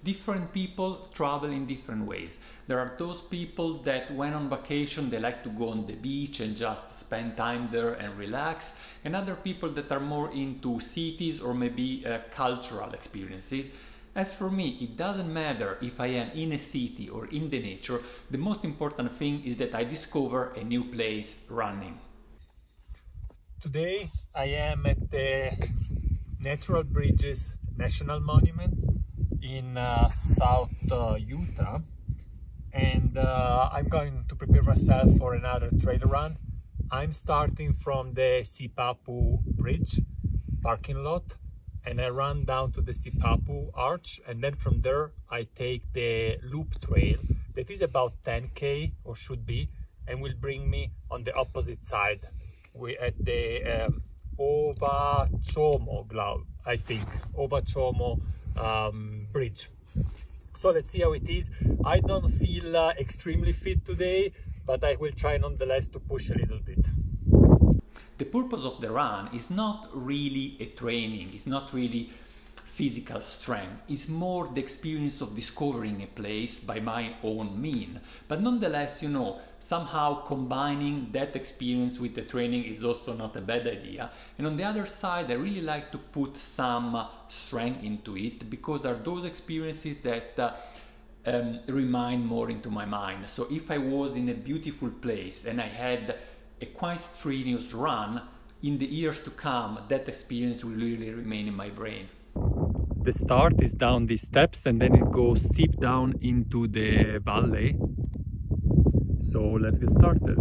Different people travel in different ways. There are those people that when on vacation they like to go on the beach and just spend time there and relax, and other people that are more into cities or maybe cultural experiences. As for me, it doesn't matter if I am in a city or in the nature. The most important thing is that I discover a new place running. Today I am at the Natural Bridges National Monument in South Utah, and I'm going to prepare myself for another trail run. I'm starting from the Sipapu Bridge parking lot, and I run down to the Sipapu Arch, and then from there I take the loop trail that is about 10k or should be, and will bring me on the opposite side. We're at the Ovachomo bridge. So let's see how it is. I don't feel extremely fit today, but I will try nonetheless to push a little bit. The purpose of the run is not really a training, it's not really physical strength, it's more the experience of discovering a place by my own means. But nonetheless, you know, somehow combining that experience with the training is also not a bad idea. And on the other side, I really like to put some strength into it, because there are those experiences that remind more into my mind. So if I was in a beautiful place and I had a quite strenuous run, in the years to come, that experience will really remain in my brain. The start is down these steps and then it goes steep down into the valley. So let's get started.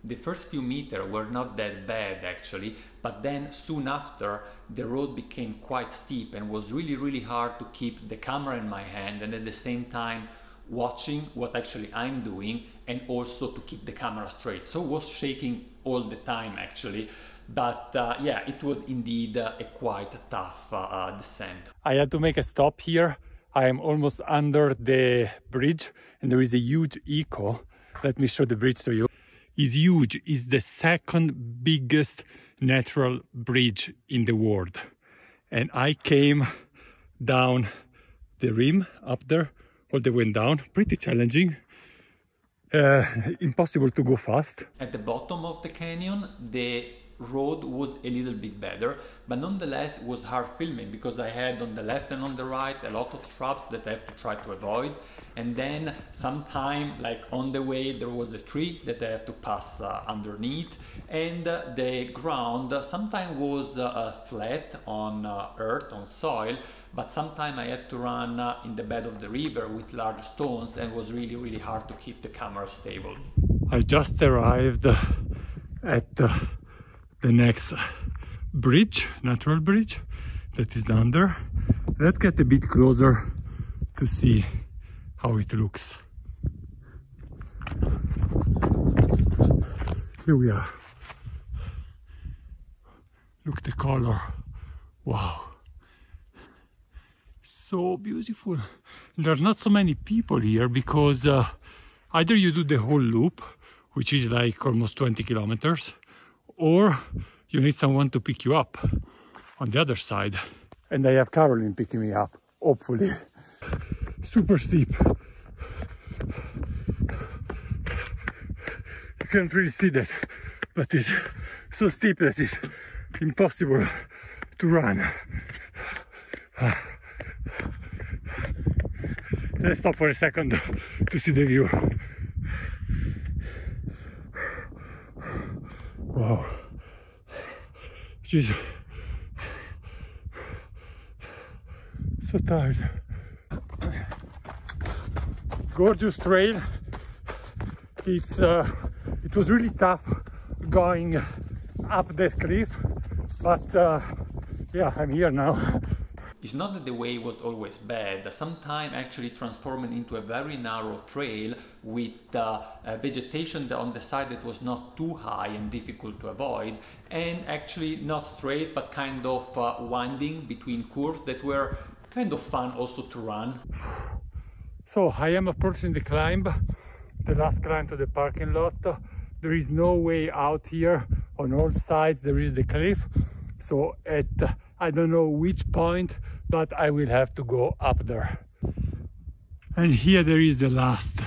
The first few meters were not that bad actually, but then soon after the road became quite steep and was really hard to keep the camera in my hand and at the same time watching what actually I'm doing, and also to keep the camera straight. So I was shaking all the time actually, but yeah, it was indeed a quite tough descent. I had to make a stop here. I am almost under the bridge and there is a huge echo. Let me show the bridge to you. It's huge. It's the second biggest natural bridge in the world. And I came down the rim up there, all the way down, pretty challenging. Impossible to go fast. At the bottom of the canyon, the road was a little bit better, but nonetheless it was hard filming because I had on the left and on the right a lot of traps that I have to try to avoid, and then sometime like on the way there was a tree that I have to pass underneath, and the ground sometimes was flat on earth, on soil, but sometimes I had to run in the bed of the river with large stones, and it was really hard to keep the camera stable. I just arrived at the next bridge, natural bridge, that is down there. Let's get a bit closer to see how it looks. Here we are. Look the color. Wow. So beautiful. There's not so many people here because either you do the whole loop, which is like almost 20 kilometers, or you need someone to pick you up on the other side. And I have Caroline picking me up, hopefully. Super steep. You can't really see that, but it's so steep that it's impossible to run. Let's stop for a second to see the view. Wow. Jeez. So tired. Gorgeous trail. It was really tough going up that cliff, but yeah, I'm here now. It's not that the way was always bad. Sometimes actually transformed into a very narrow trail with vegetation on the side that was not too high and difficult to avoid, and actually not straight but kind of winding between curves that were kind of fun also to run. So I am approaching the climb, the last climb to the parking lot. There is no way out here. On all sides there is the cliff, so at I don't know which point but I will have to go up there. And here there is the last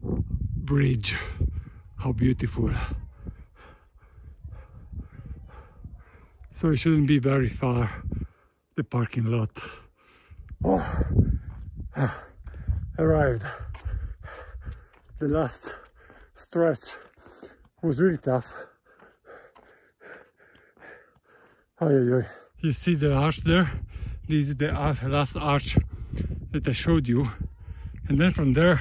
bridge. How beautiful. So it shouldn't be very far, the parking lot. Oh, arrived. The last stretch was really tough. You see the arch there? This is the last arch that I showed you. And then from there,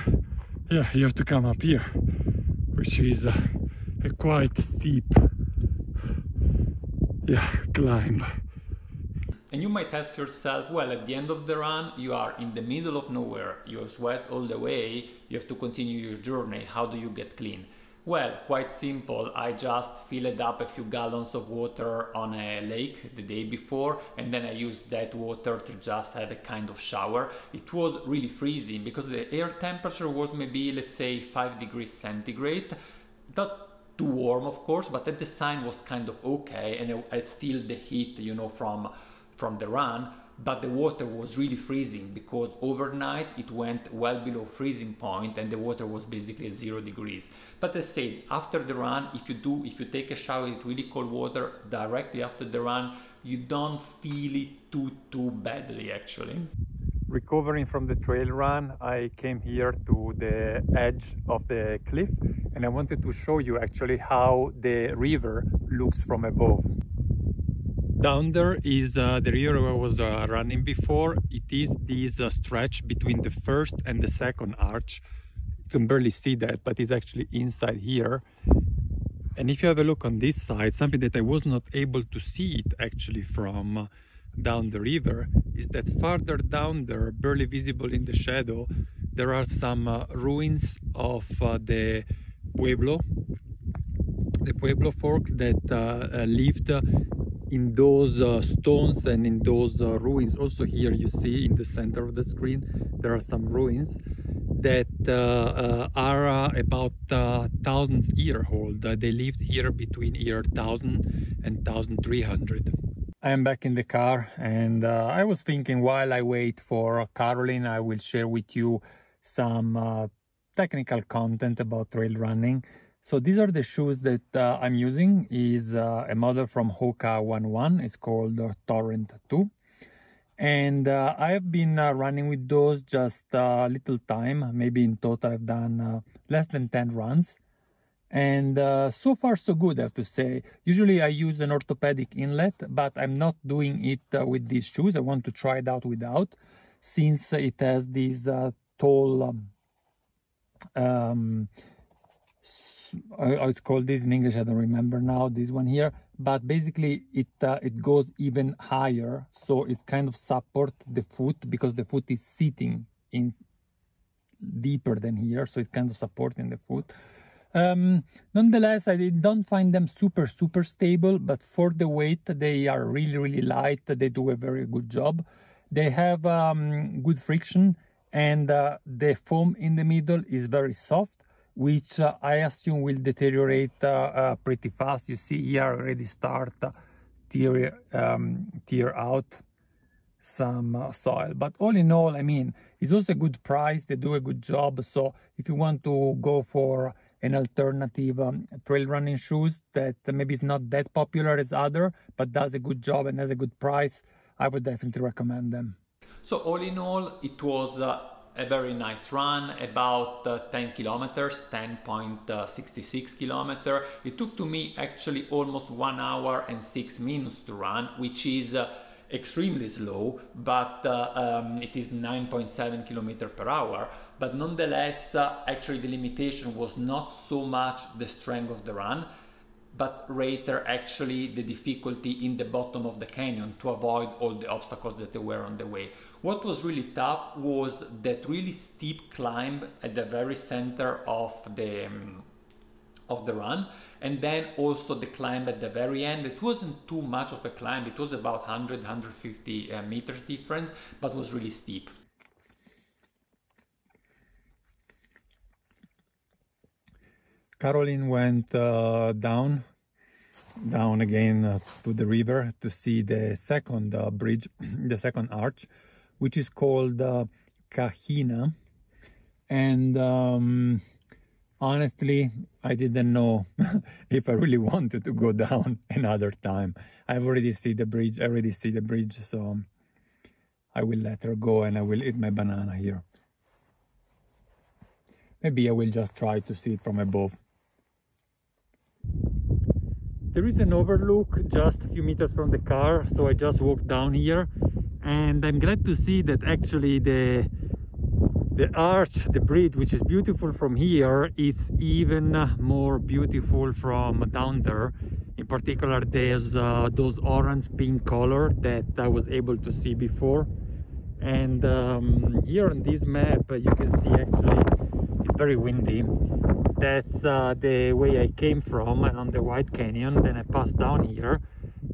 yeah, you have to come up here, which is a quite steep, climb. And you might ask yourself, well, at the end of the run, you are in the middle of nowhere, you have sweat all the way, you have to continue your journey, how do you get clean? Well, quite simple. I just filled up a few gallons of water on a lake the day before, and then I used that water to just have a kind of shower. It was really freezing because the air temperature was maybe, let's say, 5 degrees centigrade. Not too warm, of course, but at the time was kind of okay, and I still the heat, you know, from the run. But the water was really freezing because overnight it went well below freezing point and the water was basically at 0 degrees. But as I said, after the run, if you take a shower with really cold water directly after the run, you don't feel it too badly actually. Recovering from the trail run, I came here to the edge of the cliff and I wanted to show you actually how the river looks from above. Down there is the river I was running before. It is this stretch between the first and the second arch. You can barely see that, but it's actually inside here. And if you have a look on this side, something that I was not able to see it actually from down the river is that farther down there, barely visible in the shadow, there are some ruins of the Pueblo folk that lived in those stones and in those ruins. Also here you see in the center of the screen there are some ruins that are about 1,000 years old. They lived here between year 1000 and 1300. I am back in the car and I was thinking while I wait for Caroline I will share with you some technical content about trail running. So these are the shoes that I'm using. Is a model from Hoka One One. It's called Torrent 2. And I have been running with those just a little time. Maybe in total I've done less than 10 runs. And so far so good, I have to say. Usually I use an orthopedic inlet, but I'm not doing it with these shoes. I want to try it out without, since it has these tall it's called this in English, I don't remember now, this one here, but basically it goes even higher, so it kind of supports the foot because the foot is sitting in deeper than here, so it's kind of supporting the foot. Nonetheless, I don't find them super stable, but for the weight they are really light. They do a very good job. They have good friction, and the foam in the middle is very soft, which I assume will deteriorate pretty fast. You see here already start tear out some soil. But all in all, I mean, it's also a good price. They do a good job. So if you want to go for an alternative trail running shoes that maybe is not that popular as other, but does a good job and has a good price, I would definitely recommend them. So all in all, it was a very nice run, about 10 kilometers, 10.66 kilometers. It took to me actually almost 1 hour and 6 minutes to run, which is extremely slow, but it is 9.7 kilometers per hour. But nonetheless, actually the limitation was not so much the strength of the run, but rather actually the difficulty in the bottom of the canyon to avoid all the obstacles that were on the way. What was really tough was that really steep climb at the very center of the run, and then also the climb at the very end. It wasn't too much of a climb, it was about 100-150 meters difference, but was really steep. Caroline went down down again to the river to see the second bridge, the second arch, which is called Kahina. And honestly, I didn't know if I really wanted to go down another time. I've already seen the bridge. I already see the bridge, so I will let her go and I will eat my banana here. Maybe I will just try to see it from above. There is an overlook just a few meters from the car, so I just walked down here, and I'm glad to see that actually the arch, the bridge, which is beautiful from here, is even more beautiful from down there. In particular, there's those orange pink color that I was able to see before. And here on this map you can see actually it's very windy. That's the way I came from, along the White Canyon. Then I passed down here,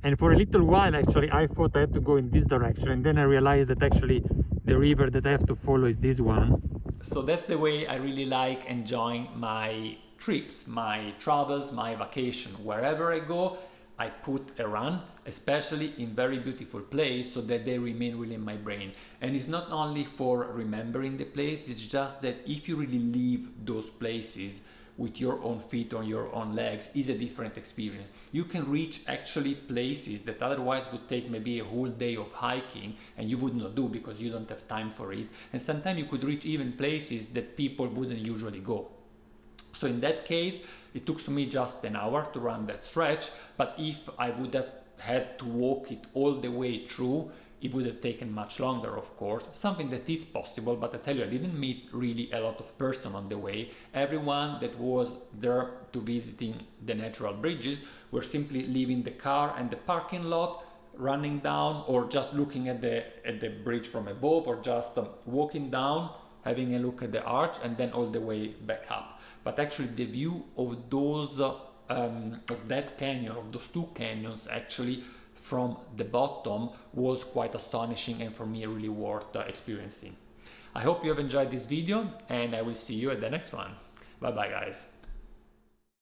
and for a little while actually I thought I had to go in this direction, and then I realized that actually the river that I have to follow is this one. So that's the way I really like enjoying my trips, my travels, my vacation. Wherever I go, I put a run, especially in very beautiful place, so that they remain really in my brain. And it's not only for remembering the place, it's just that if you really leave those places with your own feet on your own legs, is a different experience. You can reach actually places that otherwise would take maybe a whole day of hiking and you would not do because you don't have time for it. And sometimes you could reach even places that people wouldn't usually go. So in that case, it took me just an hour to run that stretch, but if I would have had to walk it all the way through, it would have taken much longer, of course. Something that is possible, but I tell you, I didn't meet really a lot of person on the way. Everyone that was there to visiting the natural bridges were simply leaving the car and the parking lot, running down, or just looking at the bridge from above, or just walking down, having a look at the arch, and then all the way back up. But actually the view of those of that canyon, of those two canyons actually from the bottom, was quite astonishing, and for me really worth experiencing. I hope you have enjoyed this video, and I will see you at the next one. Bye bye guys.